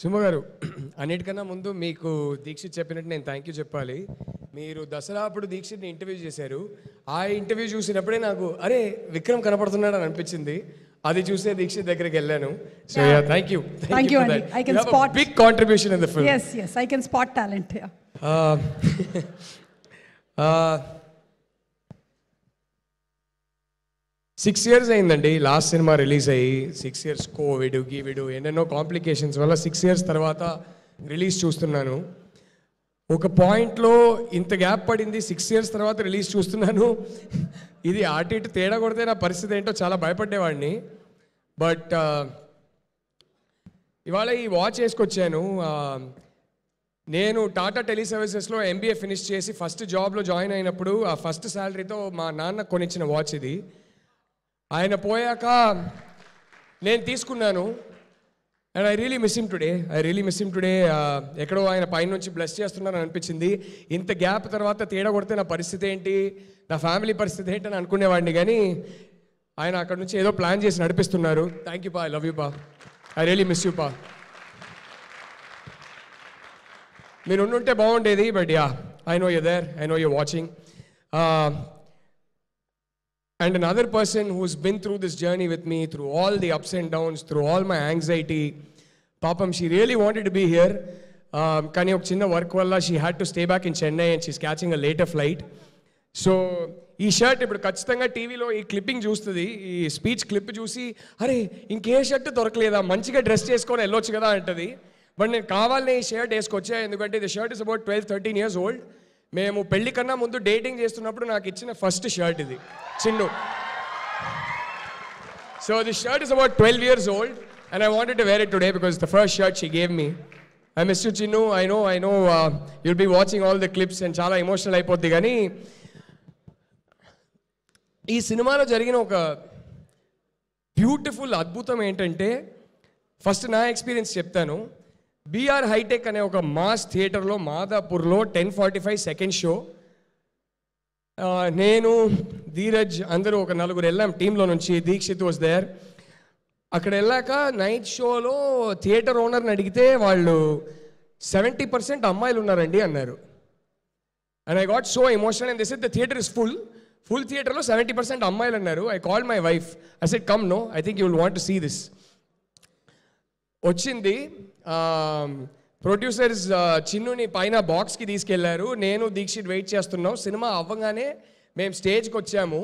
సుమ గారు, అన్నిటికన్నా ముందు మీకు దీక్షిత్ చెప్పినట్టు నేను థ్యాంక్ యూ చెప్పాలి. మీరు దసరా అప్పుడు దీక్షిత్ని ఇంటర్వ్యూ చేశారు. ఆ ఇంటర్వ్యూ చూసినప్పుడే నాకు అరే విక్రమ్ కనపడుతున్నాడు అని అనిపించింది. అది చూసే దీక్షిత్ దగ్గరికి వెళ్ళాను. So yeah thank you for that. I can spot big contribution in the film. yes I can spot talent. 6 years అయిందండి లాస్ట్ సినిమా రిలీజ్ అయ్యి. 6 years కోవిడ్ గీవిడు ఎన్నెన్నో కాంప్లికేషన్స్ వల్ల 6 years తర్వాత రిలీజ్ చూస్తున్నాను. ఒక పాయింట్లో ఇంత గ్యాప్ పడింది, 6 years తర్వాత రిలీజ్ చూస్తున్నాను. ఇది అటు ఇటు తేడా కొడితే నా పరిస్థితి ఏంటో చాలా భయపడేవాడిని. బట్ ఇవాళ ఈ వాచ్ వేసుకొచ్చాను. నేను టాటా టెలి సర్వీసెస్లో MBA ఫినిష్ చేసి ఫస్ట్ జాబ్లో జాయిన్ అయినప్పుడు ఆ ఫస్ట్ శాలరీతో మా నాన్న కొనిచ్చిన వాచ్ ఇది. ఆయన పోయాక నేను తీసుకున్నాను. And I really miss him today. ఎక్కడో ఆయన పైనుంచి బ్లెస్ చేస్తున్నారని అనిపించింది. ఇంత గ్యాప్ తర్వాత తేడా కొడితే నా పరిస్థితి ఏంటి, నా ఫ్యామిలీ పరిస్థితి ఏంటి అని అనుకునేవాడిని. కానీ ఆయన అక్కడ నుంచి ఏదో ప్లాన్ చేసి నడిపిస్తున్నారు. థ్యాంక్ యూ పా, ఐ లవ్ యూ పా, ఐ రియలీ మిస్ యూ పా. మీరు ఉండుంటే బాగుండేది. But yeah, I know you there, I know you watching. And another person who's been through this journey with me, through all the ups and downs, through all my anxiety. Papam, she really wanted to be here. Kani ok chinna work valla she had to stay back in Chennai and she's catching a later flight. So ఈ shirt ఇప్పుడు ఖచ్చితంగా టీవీలో ఈ clipping చూస్తుంది, ఈ speech clip చూసి అరే ఇంకే షర్ట్ దొరకలేదా, మంచిగా డ్రెస్ చేసుకొని వెళ్ళొచ్చు కదా అంటది. బట్ నేను కావాలని ఈ షర్ట్ వేసుకొచ్చా. ఎందుకంటే the shirt is about 12-13 years old. మేము పెళ్లి కన్నా ముందు డేటింగ్ చేస్తున్నప్పుడు నాకు ఇచ్చిన ఫస్ట్ షర్ట్ ఇది, Chinnu. So the shirt is about 12 years old and I wanted to wear it today because it's the first shirt she gave me. I miss you, Chinnu. I know you'll be watching all the clips and చాలా emotional అయిపోద్ది. కానీ ఈ సినిమాలో జరిగిన ఒక beautiful అద్భుతం ఏంటంటే, first నా ఎక్స్పీరియన్స్ చెప్తాను. బీఆర్ హైటెక్ అనే ఒక మాస్ థియేటర్లో మాదాపూర్లో 10:45 సెకండ్ షో. నేను ధీరజ్ అందరూ ఒక 4 వెళ్ళాం టీంలో నుంచి. Dikshit was there. అక్కడ వెళ్ళాక నైట్ షోలో థియేటర్ ఓనర్ని అడిగితే వాళ్ళు 70% అమ్మాయిలు ఉన్నారండి అన్నారు. And I got so emotional. And this is the theatre is full థియేటర్లో 70% అమ్మాయిలు అన్నారు. I called my wife, I said come no, I think you will want to see this. వచ్చింది. ప్రొడ్యూసర్స్ చిన్నుని పైన బాక్స్కి తీసుకెళ్లారు. నేను దీక్షిత్ వెయిట్ చేస్తున్నాం. సినిమా అవ్వగానే మేము స్టేజ్కి వచ్చాము.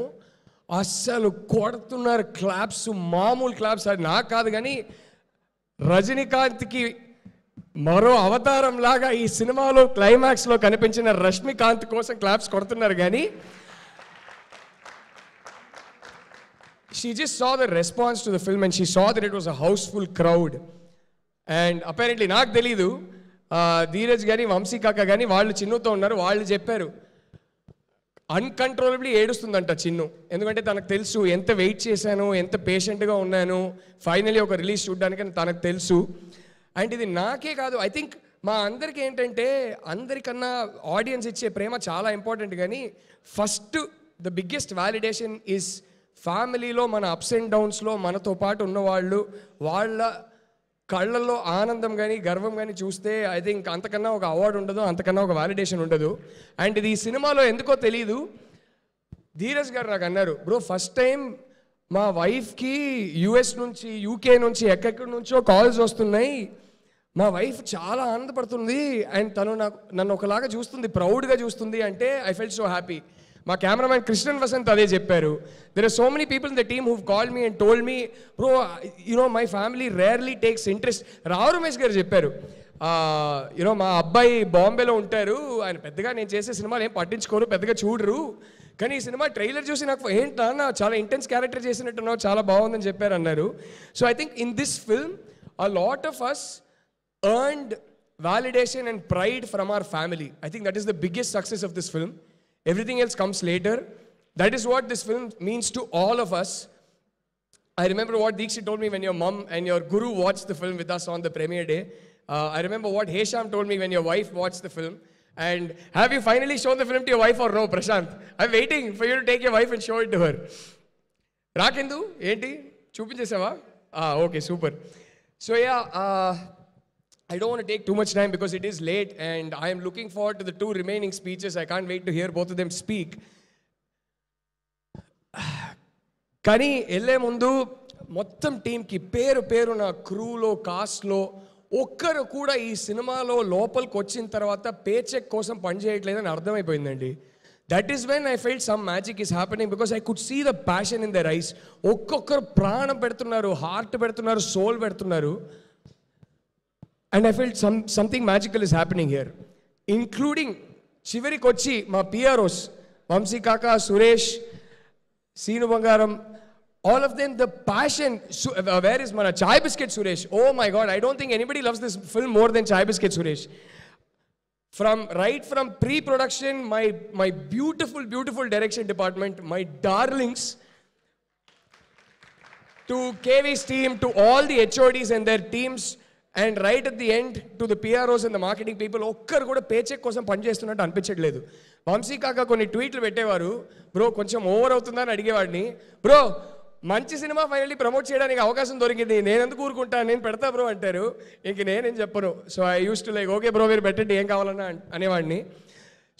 అస్సలు కొడుతున్నారు క్లాప్స్, మామూలు క్లాప్స్. అది నాకు కాదు కానీ రజనీకాంత్కి మరో అవతారం లాగా ఈ సినిమాలో క్లైమాక్స్లో కనిపించిన రష్మికాంత్ కోసం క్లాప్స్ కొడుతున్నారు. కానీ she just saw the response to the film and she saw that it was a houseful crowd. And apparently నాకు తెలీదు, ధీరజ్ కానీ వంశీ కాక కానీ వాళ్ళు చిన్నుతో ఉన్నారు. వాళ్ళు చెప్పారు అన్కంట్రోలబ్లీ ఏడుస్తుందంట చిన్ను. ఎందుకంటే తనకు తెలుసు ఎంత వెయిట్ చేశాను, ఎంత పేషెంట్గా ఉన్నాను ఫైనలీ ఒక రిలీజ్ చూడడానికి అని తనకు తెలుసు. అండ్ ఇది నాకే కాదు, ఐ థింక్ మా అందరికీ ఏంటంటే అందరికన్నా ఆడియన్స్ ఇచ్చే ప్రేమ చాలా ఇంపార్టెంట్. కానీ first the biggest validation is ఫ్యామిలీలో మన అప్స్ అండ్ డౌన్స్లో మనతో పాటు ఉన్నవాళ్ళు, వాళ్ళ కళ్ళల్లో ఆనందం కానీ గర్వం కానీ చూస్తే ఐ థింక్ అంతకన్నా ఒక అవార్డు ఉండదు, అంతకన్నా ఒక వ్యాలిడేషన్ ఉండదు. అండ్ ఇది ఈ సినిమాలో ఎందుకో తెలీదు, ధీరజ్ గారు నాకు అన్నారు, బ్రో ఫస్ట్ టైం మా వైఫ్కి US నుంచి UK నుంచి ఎక్కడెక్కడి నుంచో కాల్స్ వస్తున్నాయి, మా వైఫ్ చాలా ఆనందపడుతుంది అండ్ తను నన్ను ఒకలాగా చూస్తుంది, ప్రౌడ్గా చూస్తుంది అంటే ఐ ఫెల్ట్ సో హ్యాపీ. మా కెమెరామ్యాన్ కృష్ణన్ వసంత్ అదే చెప్పారు. There are so many people in the team who called me and told me bro my family rarely takes interest. Rao Ramesh garu చెప్పారు, మా అబ్బాయి బాంబేలో ఉంటారు, ఆయన పెద్దగా నేను చేసే సినిమాలు ఏం పట్టించుకోరు, పెద్దగా చూడరు, కానీ ఈ సినిమా ట్రైలర్ చూసి నాకు ఏంటన్నా చాలా ఇంటెన్స్ క్యారెక్టర్ చేసినట్టున్నావు, చాలా బాగుందని చెప్పారు అన్నారు. So I think in this film a lot of us earned validation and pride from our family. I think that is the biggest success of this film. Everything else comes later. That is what this film means to all of us. I remember what Deekshit told me when your mom and your guru watched the film with us on the premiere day. I remember what Hesham told me when your wife watched the film. And have you finally shown the film to your wife or no, Prashant? I'm waiting for you to take your wife and show it to her. Rakendu, enti? Chupinchesava? Okay, super. So yeah, I don't want to take too much time because it is late and I am looking forward to the 2 remaining speeches. I can't wait to hear both of them speak. కానీ వెళ్ళే ముందు మొత్తం టీంకి పేరు నా క్రూలో కాస్ట్లో ఒక్కరు కూడా ఈ సినిమాలో లోపలికి వచ్చిన తర్వాత పే చెక్ కోసం పనిచేయట్లేదని అర్థమైపోయిందండి. That is when I felt some magic is happening because I could see the passion in their eyes. ఒక్కొక్కరు ప్రాణం పెడుతున్నారు, హార్ట్ పెడుతున్నారు, సోల్ పెడుతున్నారు. And I felt something magical is happening here, including చివరికి వచ్చి మా పిఆర్ఓస్ వంశీ కాకా, సురేష్, సీను బంగారం, all of them, the passion. Where is mana Chai Biscuit Suresh? Oh my God, I don't think anybody loves this film more than Chai Biscuit Suresh. From pre-production, my beautiful direction department, my darlings, to KV's team, to all the HODs and their teams, and right at the end to the PROs and the marketing people, ఒక్కరు కూడా paycheck కోసం పనిచేస్తున్నట్టు అనిపించట్లేదు. వంశీ కాక కొన్ని ట్వీట్లు పెట్టేవారు, bro కొంచెం over అవుతుందని అడిగేవాడిని. బ్రో మంచి సినిమా ఫైనల్లీ ప్రమోట్ చేయడానికి అవకాశం దొరికింది, నేను ఎందుకు ఊరుకుంటా, నేను పెడతా బ్రో అంటారు. ఇంక నేనేం చెప్పను. So I use to like okay bro మీరు పెట్టండి ఏం కావాలన్నా అనేవాడిని.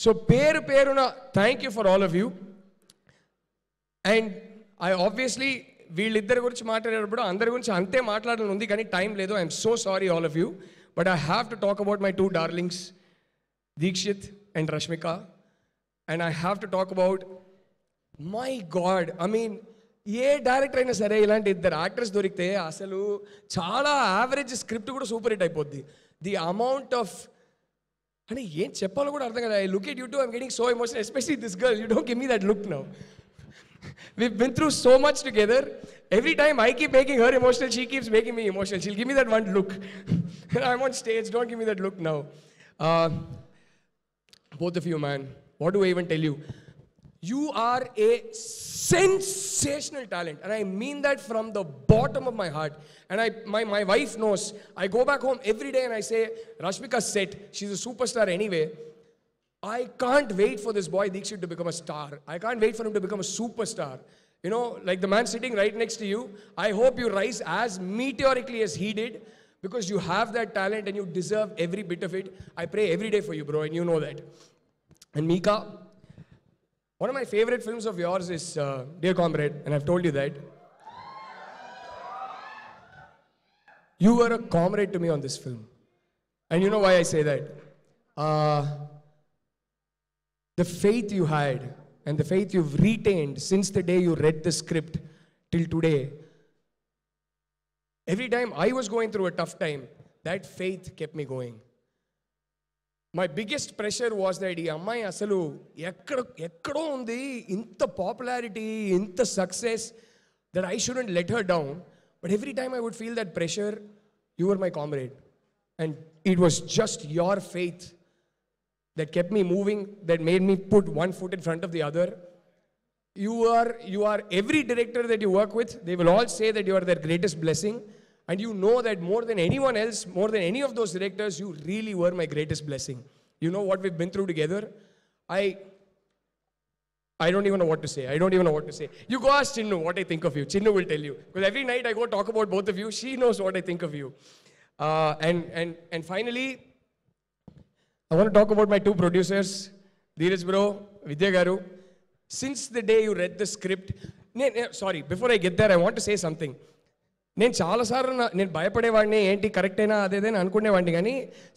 సో పేరున thank you for all of you. And I obviously వీళ్ళిద్దరి గురించి మాట్లాడేటప్పుడు అందరి గురించి అంతే మాట్లాడాలని ఉంది కానీ టైం లేదు. I'm so sorry all of you, but I have to talk about my 2 darlings Dikshit and Rashmika. And I have to talk about, my god, I mean a director అయినా సరే ఇలాంటి 2 యాక్టర్స్ దొరికితే అసలు చాలా యావరేజ్ స్క్రిప్ట్ కూడా super hit అయిపోద్ది. The amount of అంటే ఏం చెప్పాలో కూడా అర్థం కదా. I look at you too, I'm getting so emotional, especially this girl. You don't give me that look now. We've been through so much together. Every time I keep making her emotional, she keeps making me emotional. She'll give me that one look. I'm on stage, don't give me that look now. Both of you, man, what do I even tell you? You are a sensational talent, and I mean that from the bottom of my heart. And my wife knows. I go back home every day and I say, Rashmika's set, she's a superstar anyway. I can't wait for this boy Deekshit to become a star. I can't wait for him to become a superstar. You know, like the man sitting right next to you. I hope you rise as meteorically as he did, because you have that talent and you deserve every bit of it. I pray every day for you, bro, and you know that. And Mika, one of my favorite films of yours is Dear Comrade, and I've told you that. You were a comrade to me on this film. And you know why I say that? The faith you had and the faith you've retained since the day you read the script till today. Every time I was going through a tough time, that faith kept me going. My biggest pressure was that ఈ అమ్మాయి అసలు ఎక్కడో ఉంది, ఇంత popularity, ఇంత success, that I shouldn't let her down. But every time I would feel that pressure, you were my comrade. And it was just your faith that kept me moving, that made me put one foot in front of the other. You are every director that you work with, they will all say that you are their greatest blessing. And you know that more than anyone else, more than any of those directors, you really were my greatest blessing. You know what we've been through together. I don't even know what to say. You go ask Chinnu what I think of you. Chinnu will tell you. Because every night I go talk about both of you. She knows what I think of you. And finally, I want to talk about my 2 producers, Dheeraj bro, Vidya garu. Since the day you read the script, sorry, before I get there, I want to say something. నేను చాలాసార్లు నేను భయపడేవాడిని, ఏంటి కరెక్టేనా అదేదని అనుకునేవాడిని. కానీ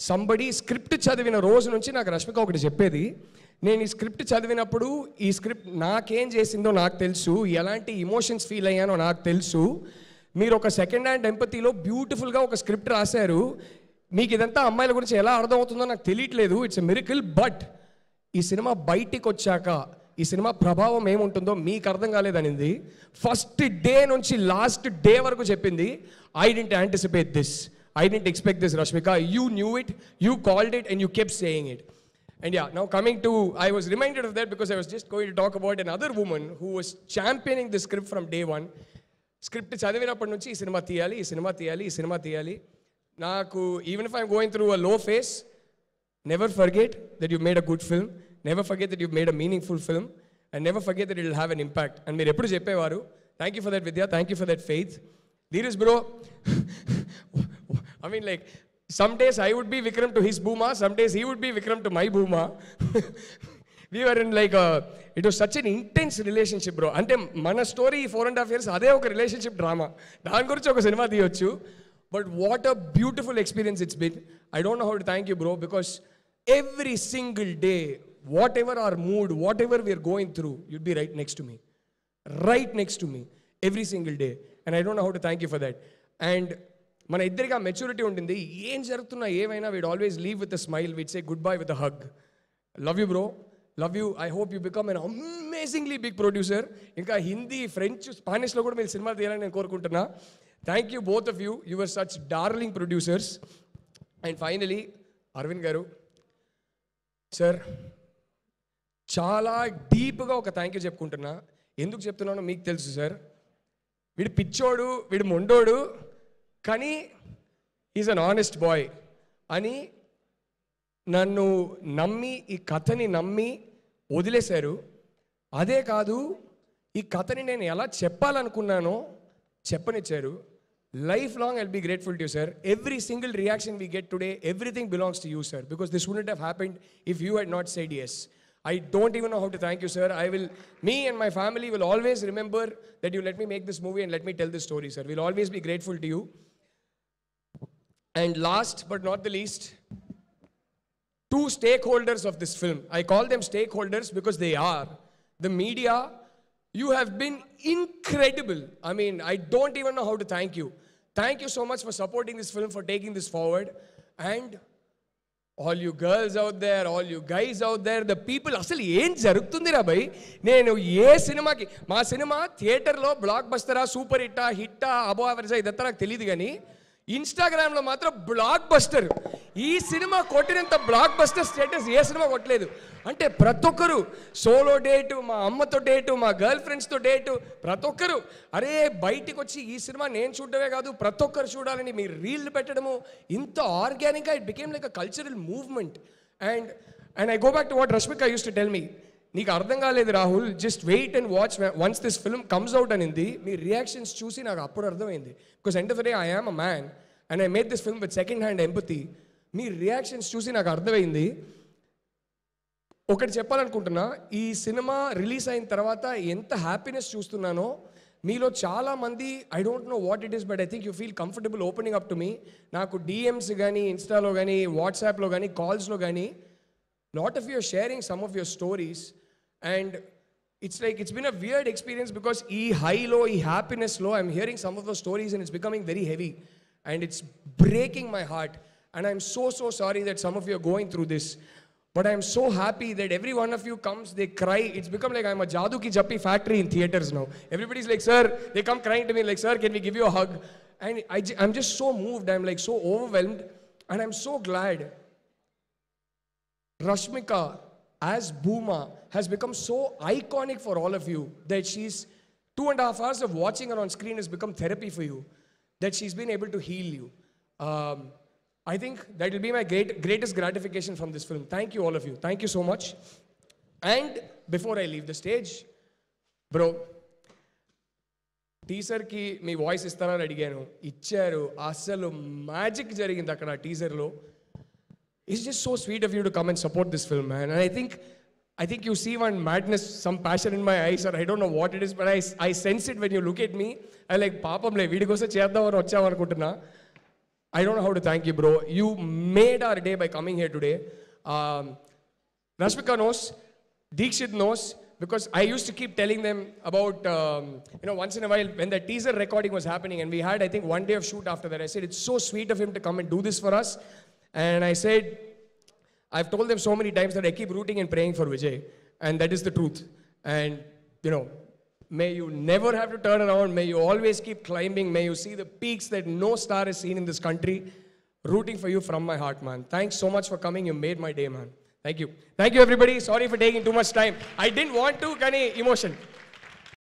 somebody script చదివిన రోజు నుంచి నాకు రష్మిక ఒకటి చెప్పేది. నేను ఈ స్క్రిప్ట్ చదివినప్పుడు ఈ స్క్రిప్ట్ నాకేం చేసిందో నాకు తెలుసు, ఎలాంటి ఇమోషన్స్ ఫీల్ అయ్యానో నాకు తెలుసు. మీరు ఒక సెకండ్ హ్యాండ్ ఎంపతిలో బ్యూటిఫుల్గా ఒక స్క్రిప్ట్ రాశారు. మీకు ఇదంతా అమ్మాయిల గురించి ఎలా అర్థమవుతుందో నాకు తెలియట్లేదు. It's a miracle. బట్ ఈ సినిమా బయటికి వచ్చాక ఈ సినిమా ప్రభావం ఏముంటుందో మీకు అర్థం కాలేదనింది. ఫస్ట్ డే నుంచి లాస్ట్ డే వరకు చెప్పింది, I didn't anticipate this, I didn't expect this Rashmika, you knew it, you called it and you kept saying it. And yeah, now coming to, I was reminded of that because I was just going to talk about another woman who was championing the script from day one. Script చదివినప్పటి నుంచి ఈ cinema తీయాలి. నాకు, even if I'm going through a low phase, never forget that you made a good film. Never forget that you've made a meaningful film, and never forget that it will have an impact. And మీరు ఎప్పుడు చెప్పేవారు. Thank you for that, Vidya. Thank you for that faith. Dheeraj bro, I mean, like, some days I would be Vikram to his Bhuma, some days he would be Vikram to my Bhuma. We were in like it was such an intense relationship, bro. అంటే మన story 4.5 years అదే ఒక relationship drama, దాని గురించి ఒక cinema తీయొచ్చు. But what a beautiful experience it's been. I don't know how to thank you, bro, because every single day, what ever our mood, whatever we are going through, you'd be right next to me. Right next to me every single day. And I don't know how to thank you for that. And మన ఇద్దరిగా maturity ఉంటుంది. ఏం జరుగుతున్నా ఏమైనా we'd always leave with a smile, we'd say goodbye with a hug. Love you, bro. Love you. I hope you become an amazingly big producer. ఇంకా Hindi, French, స్పానిష్లో కూడా మీరు cinema తీయాలని నేను కోరుకుంటున్నా. Thank you both of you. You are such darling producers. And finally Aravind గారు, sir, చాలా డీప్గా ఒక థ్యాంక్ యూ చెప్పుకుంటున్నా. ఎందుకు చెప్తున్నానో మీకు తెలుసు సార్. వీడు పిచ్చోడు, వీడు మొండోడు, కానీ ఈజ్ అన్ ఆనెస్ట్ బాయ్ అని నన్ను నమ్మి, ఈ కథని నమ్మి వదిలేశారు. అదే కాదు, ఈ కథని నేను ఎలా చెప్పాలనుకున్నానో చెప్పనిచ్చారు. Life long I'll be grateful to you, sir. Every single reaction we get today, everything belongs to you, sir, because this wouldn't have happened if you had not said yes. I don't even know how to thank you, sir. Me and my family will always remember that you let me make this movie and let me tell this story, sir. We'll always be grateful to you. And last but not the least, two stakeholders of this film. I call them stakeholders because they are. The media, you have been incredible. I mean, I don't even know how to thank you. Thank you so much for supporting this film, for taking this forward. And all you girls out there, all you guys out there, the people, అసలు ఏం జరుగుతుందిరా భయ్. నేను ఏ సినిమాకి, మా cinema థియేటర్లో black బస్టరా, super హిట్టా, అబో యావరేజా, ఇదంతా నాకు తెలియదు, కానీ ఇన్స్టాగ్రామ్లో మాత్రం బ్లాక్ బస్టర్. ఈ సినిమా కొట్టినంత బ్లాక్ బస్టర్ స్టేటస్ ఏ సినిమా కొట్టలేదు. అంటే ప్రతి ఒక్కరు సోలో డేటు, మా అమ్మతో డేటు, మా గర్ల్ ఫ్రెండ్స్తో డేటు, ప్రతి ఒక్కరు అరే బయటికి వచ్చి ఈ సినిమా నేను చూడడమే కాదు ప్రతి ఒక్కరు చూడాలని మీరు రీల్ పెట్టడము, ఇంత ఆర్గానిక్గా it became like a cultural movement. And I go back to what Rashmika used to tell me. నీకు అర్థం కాలేదు Rahul, just wait and watch once this film comes out అనింది. మీ రియాక్షన్స్ చూసి నాకు అప్పుడు అర్థమైంది. Because end of the day I am a man and I made this film with second hand empathy. మీ రియాక్షన్స్ చూసి నాకు అర్థమైంది. ఒకటి చెప్పాలనుకుంటున్నా, ఈ సినిమా రిలీజ్ అయిన తర్వాత ఎంత హ్యాపీనెస్ చూస్తున్నానో మీలో చాలామంది, I don't know what it is, but I think you feel comfortable opening up to me. నాకు డిఎమ్స్ కానీ, ఇన్స్టాలో కానీ, వాట్సాప్లో కానీ, కాల్స్లో కానీ, lot of you are sharing some of your stories, and it's like it's been a weird experience because e high low, e happiness low, I'm hearing some of those stories and it's becoming very heavy and it's breaking my heart, and I'm so sorry that some of you are going through this, but I'm so happy that every one of you comes, they cry. It's become like I'm a Jadoo Ki Jappi factory in theaters now. Everybody's like, sir, they come crying to me like, sir, can we give you a hug? And I'm just so moved, I'm like so overwhelmed, and I'm so glad Rashmika as Bhuma has become so iconic for all of you that she's 2.5 hours of watching her on screen has become therapy for you, that she's been able to heal you. I think that will be my greatest gratification from this film. Thank you all of you. Thank you so much. And before I leave the stage, bro, టీజర్కి మీ voice ఇస్తారని అడిగాను, ఇచ్చారు. అసలు magic జరిగింది అక్కడ టీజర్లో. It's just so sweet of you to come and support this film, man. And I think you see one madness, some passion in my eyes, or I don't know what it is, but I sense it when you look at me. I like, papamle, veedi kosa cheddam ani vachavam anukuntunna. I don't know how to thank you, bro. You made our day by coming here today. Rashmika knows, Deekshit knows, because I used to keep telling them about, once in a while when the teaser recording was happening and we had, I think, one day of shoot after that, I said, it's so sweet of him to come and do this for us. And I said, I've told them so many times that I keep rooting and praying for Vijay, and that is the truth. And, may you never have to turn around, may you always keep climbing, may you see the peaks that no star has seen in this country. Rooting for you from my heart, man. Thanks so much for coming, you made my day, man. Thank you. Thank you, everybody. Sorry for taking too much time. I didn't want to, kani emotion.